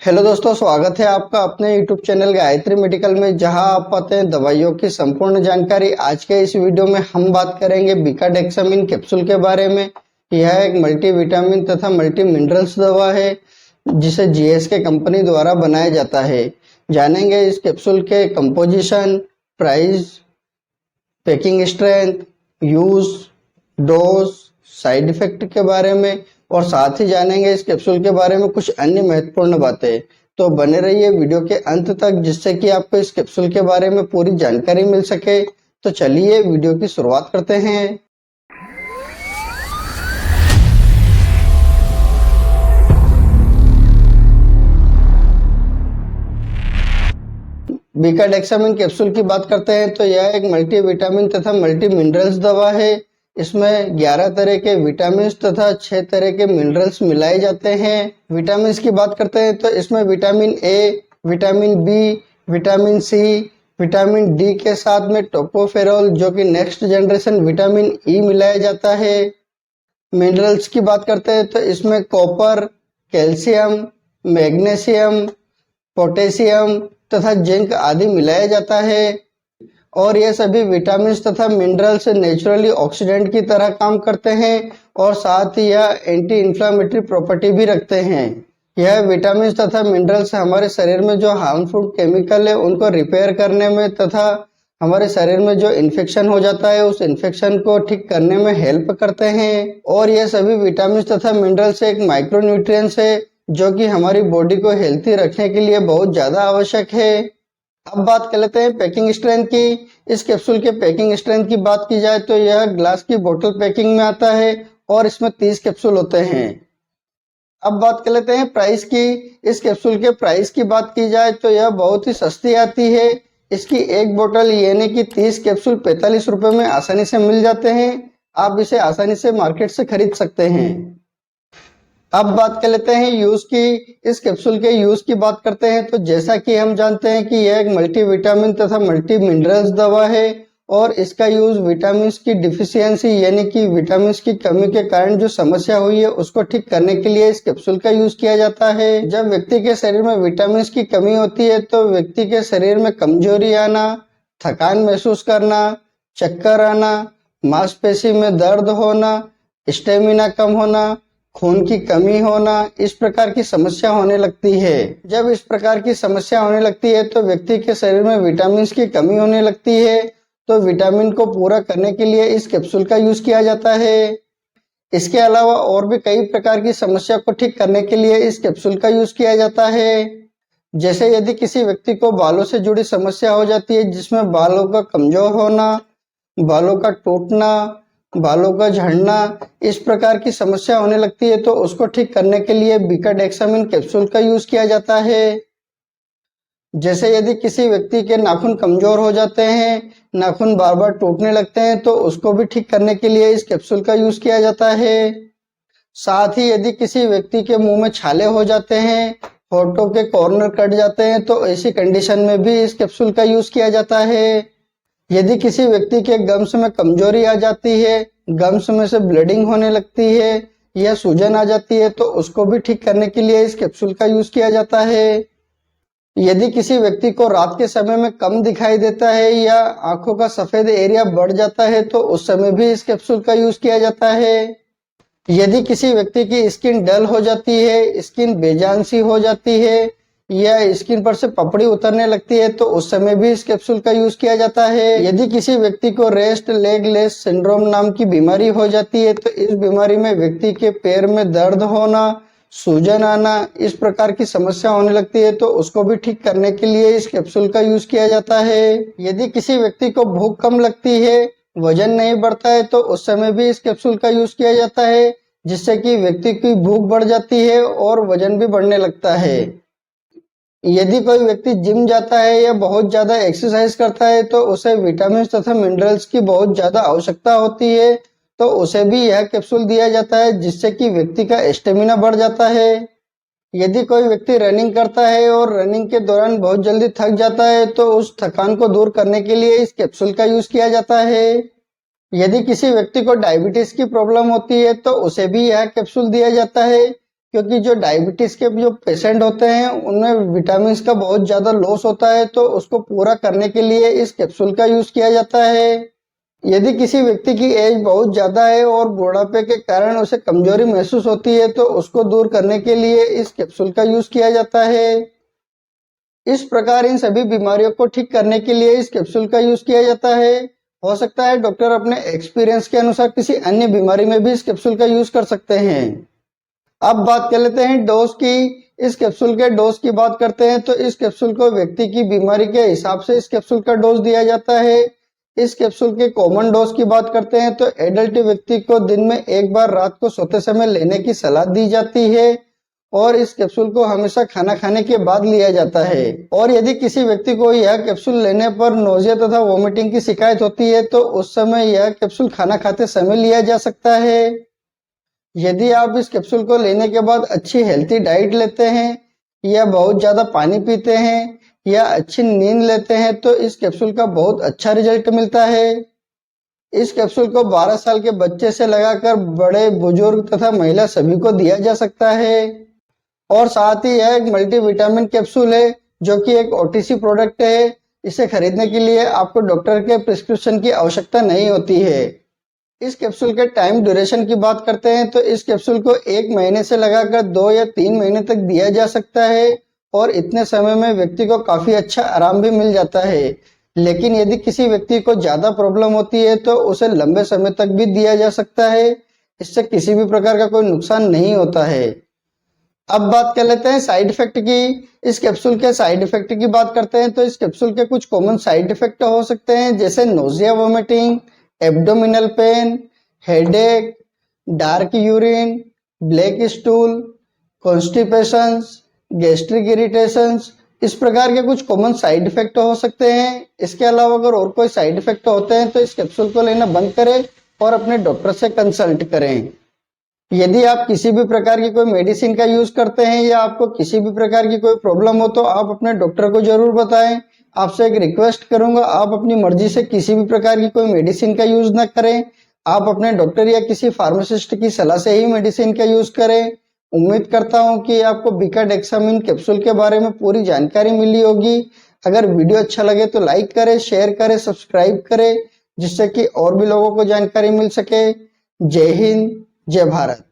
Hello दोस्तों, स्वागत है आपका अपने यूट्यूब चैनल गायत्री मेडिकल में, जहां आप पाते हैं दवाइयों की संपूर्ण जानकारी। आज के इस वीडियो में हम बात करेंगे बिकाडेक्सामिन कैप्सूल के बारे में। यह एक मल्टीविटामिन तथा मल्टी मिनरल्स दवा है जिसे जीएसके कंपनी द्वारा बनाया जाता है। जानेंगे इस कैप्सूल के composition, price, packing strength, use, dose, side effect के बारे में और साथ ही जानेंगे इस कैप्सूल के बारे में कुछ अन्य महत्वपूर्ण बातें। तो बने रहिए वीडियो के अंत तक, जिससे कि आपको इस कैप्सूल के बारे में पूरी जानकारी मिल सके। तो चलिए वीडियो की शुरुआत करते हैं। बिकाडेक्सामिन कैप्सूल की बात करते हैं तो यह एक मल्टीविटामिन तथा मल्टी मिनरल्स दवा है। इसमें 11 तरह के विटामिन तथा 6 तरह के मिनरल्स मिलाए जाते हैं। विटामिन की बात करते हैं तो इसमें vitamin A, vitamin B, vitamin C, vitamin D के साथ में टोकोफेरोल जो कि नेक्स्ट जनरेशन विटामिन ई मिलाया जाता है। मिनरल्स की बात करते हैं तो इसमें कॉपर, कैल्शियम, मैग्नीशियम, पोटेशियम तथा जिंक आदि मिलाया जाता है। और ये सभी विटामिन तथा मिनरल्स नेचुरली ऑक्सीडेंट की तरह काम करते हैं और साथ ही यह एंटी इंफ्लामेटरी प्रॉपर्टी भी रखते हैं। यह विटामिन तथा मिनरल्स हमारे शरीर में जो हार्मफुल केमिकल है उनको रिपेयर करने में तथा हमारे शरीर में जो इन्फेक्शन हो जाता है उस इन्फेक्शन को ठीक करने में हेल्प करते हैं। और ये सभी विटामिन तथा मिनरल्स एक माइक्रोन्यूट्रिएंट्स है जो कि हमारी बॉडी को हेल्थी रखने के लिए बहुत ज्यादा आवश्यक है। अब बात कर लेते हैं पैकिंग स्ट्रेंथ की। इस कैप्सूल के पैकिंग स्ट्रेंथ की बात की जाए तो यह ग्लास की बोतल पैकिंग में आता है और इसमें 30 कैप्सूल होते हैं। अब बात कर लेते हैं प्राइस की। इस कैप्सूल के प्राइस की बात की जाए तो यह बहुत ही सस्ती आती है। इसकी एक बोतल यानी कि 30 कैप्सूल 45 रुपए में आसानी से मिल जाते हैं। आप इसे आसानी से मार्केट से खरीद सकते हैं। अब बात कर लेते हैं यूज की। इस कैप्सूल के यूज की बात करते हैं तो जैसा कि हम जानते हैं कि यह एक मल्टीविटामिन तथा मल्टी मिनरल्स दवा है और इसका यूज विटामिन की डिफिशियंसी यानी कि विटामिन की कमी के कारण जो समस्या हुई है उसको ठीक करने के लिए इस कैप्सूल का यूज किया जाता है। जब व्यक्ति के शरीर में विटामिन की कमी होती है तो व्यक्ति के शरीर में कमजोरी आना, थकान महसूस करना, चक्कर आना, मांसपेशी में दर्द होना, स्टेमिना कम होना, खून की कमी होना, इस प्रकार की समस्या होने लगती है। जब इस प्रकार की समस्या होने लगती है तो व्यक्ति के शरीर में विटामिन की कमी होने लगती है। तो विटामिन को पूरा करने के लिए इस कैप्सूल का यूज किया जाता है। इसके अलावा और भी कई प्रकार की समस्या को ठीक करने के लिए इस कैप्सूल का यूज किया जाता है। जैसे यदि किसी व्यक्ति को बालों से जुड़ी समस्या हो जाती है जिसमें बालों का कमजोर होना, बालों का टूटना, बालों का झड़ना, इस प्रकार की समस्या होने लगती है तो उसको ठीक करने के लिए बिकाडेक्सामिन कैप्सूल का यूज किया जाता है। जैसे यदि किसी व्यक्ति के नाखून कमजोर हो जाते हैं, नाखून बार बार टूटने लगते हैं तो उसको भी ठीक करने के लिए इस कैप्सूल का यूज किया जाता है। साथ ही यदि किसी व्यक्ति के मुंह में छाले हो जाते हैं, होठों के कॉर्नर कट जाते हैं तो ऐसी कंडीशन में भी इस कैप्सूल का यूज किया जाता है। यदि किसी व्यक्ति के गम्स में कमजोरी आ जाती है, गम्स में से ब्लीडिंग होने लगती है या सूजन आ जाती है तो उसको भी ठीक करने के लिए इस कैप्सूल का यूज किया जाता है। यदि किसी व्यक्ति को रात के समय में कम दिखाई देता है या आंखों का सफेद एरिया बढ़ जाता है तो उस समय भी इस कैप्सूल का यूज किया जाता है। यदि किसी व्यक्ति की स्किन डल हो जाती है, स्किन बेजान सी हो जाती है या स्किन पर से पपड़ी उतरने लगती है तो उस समय भी इस कैप्सूल का यूज किया जाता है। यदि किसी व्यक्ति को रेस्ट लेग लेस सिंड्रोम नाम की बीमारी हो जाती है तो इस बीमारी में व्यक्ति के पैर में दर्द होना, सूजन आना, इस प्रकार की समस्या होने लगती है तो उसको भी ठीक करने के लिए इस कैप्सूल का यूज किया जाता है। यदि किसी व्यक्ति को भूख कम लगती है, वजन नहीं बढ़ता है तो उस समय भी इस कैप्सूल का यूज किया जाता है, जिससे कि व्यक्ति की भूख बढ़ जाती है और वजन भी बढ़ने लगता है। यदि कोई व्यक्ति जिम जाता है या बहुत ज्यादा एक्सरसाइज करता है तो उसे विटामिन तथा मिनरल्स की बहुत ज्यादा आवश्यकता होती है तो उसे भी यह कैप्सूल दिया जाता है, जिससे कि व्यक्ति का स्टेमिना बढ़ जाता है। यदि कोई व्यक्ति रनिंग करता है और रनिंग के दौरान बहुत जल्दी थक जाता है तो उस थकान को दूर करने के लिए इस कैप्सूल का यूज किया जाता है। यदि किसी व्यक्ति को डायबिटीज की प्रॉब्लम होती है तो उसे भी यह कैप्सूल दिया जाता है, क्योंकि जो डायबिटीज के जो पेशेंट होते हैं उनमें विटामिन का बहुत ज्यादा लॉस होता है, तो उसको पूरा करने के लिए इस कैप्सूल का यूज किया जाता है। यदि किसी व्यक्ति की एज बहुत ज्यादा है और बुढ़ापे के कारण उसे कमजोरी महसूस होती है, तो उसको दूर करने के लिए इस कैप्सूल का यूज किया जाता है। इस प्रकार इन सभी बीमारियों को ठीक करने के लिए इस कैप्सूल का यूज किया जाता है। हो सकता है डॉक्टर अपने एक्सपीरियंस के अनुसार किसी अन्य बीमारी में भी इस कैप्सूल का यूज कर सकते हैं। अब बात कर लेते हैं डोज की। इस कैप्सूल के डोज की बात करते हैं तो इस कैप्सूल को व्यक्ति की बीमारी के हिसाब से इस कैप्सूल का डोज दिया जाता है। इस कैप्सूल के कॉमन डोज की बात करते हैं तो एडल्ट व्यक्ति को दिन में एक बार रात को सोते समय लेने की सलाह दी जाती है और इस कैप्सूल को हमेशा खाना खाने के बाद लिया जाता है। और यदि किसी व्यक्ति को यह कैप्सूल लेने पर नोजिया तथा वोमिटिंग की शिकायत होती है तो उस समय यह कैप्सूल खाना खाते समय लिया जा सकता है। यदि आप इस कैप्सूल को लेने के बाद अच्छी हेल्थी डाइट लेते हैं या बहुत ज्यादा पानी पीते हैं या अच्छी नींद लेते हैं तो इस कैप्सूल का बहुत अच्छा रिजल्ट मिलता है। इस कैप्सूल को 12 साल के बच्चे से लगाकर बड़े बुजुर्ग तथा महिला सभी को दिया जा सकता है। और साथ ही यह एक मल्टीविटामिन कैप्सूल है जो कि एक ओटीसी प्रोडक्ट है। इसे खरीदने के लिए आपको डॉक्टर के प्रिस्क्रिप्शन की आवश्यकता नहीं होती है। इस कैप्सूल के टाइम ड्यूरेशन की बात करते हैं तो इस कैप्सूल को 1 महीने से लगाकर 2 या 3 महीने तक दिया जा सकता है और इतने समय में व्यक्ति को काफी अच्छा आराम भी मिल जाता है। लेकिन यदि किसी व्यक्ति को ज्यादा प्रॉब्लम होती है तो उसे लंबे समय तक भी दिया जा सकता है। इससे किसी भी प्रकार का कोई नुकसान नहीं होता है। अब बात कर लेते हैं साइड इफेक्ट की। इस कैप्सूल के साइड इफेक्ट की बात करते हैं तो इस कैप्सूल के कुछ कॉमन साइड इफेक्ट हो सकते हैं जैसे nausea vomiting, abdominal pain, headache, dark urine, black stool, constipations, gastric irritations. इस प्रकार के कुछ कॉमन साइड इफेक्ट हो सकते हैं। इसके अलावा अगर और कोई साइड इफेक्ट होते हैं तो इस कैप्सूल को लेना बंद करें और अपने डॉक्टर से कंसल्ट करें। यदि आप किसी भी प्रकार की कोई मेडिसिन का यूज करते हैं या आपको किसी भी प्रकार की कोई प्रॉब्लम हो तो आप अपने डॉक्टर को जरूर बताएं। आपसे एक रिक्वेस्ट करूंगा, आप अपनी मर्जी से किसी भी प्रकार की कोई मेडिसिन का यूज ना करें। आप अपने डॉक्टर या किसी फार्मासिस्ट की सलाह से ही मेडिसिन का यूज करें। उम्मीद करता हूं कि आपको बिकाडेक्सामिन कैप्सूल के बारे में पूरी जानकारी मिली होगी। अगर वीडियो अच्छा लगे तो लाइक करें, शेयर करें, सब्सक्राइब करें, जिससे कि और भी लोगों को जानकारी मिल सके। जय हिंद, जय भारत।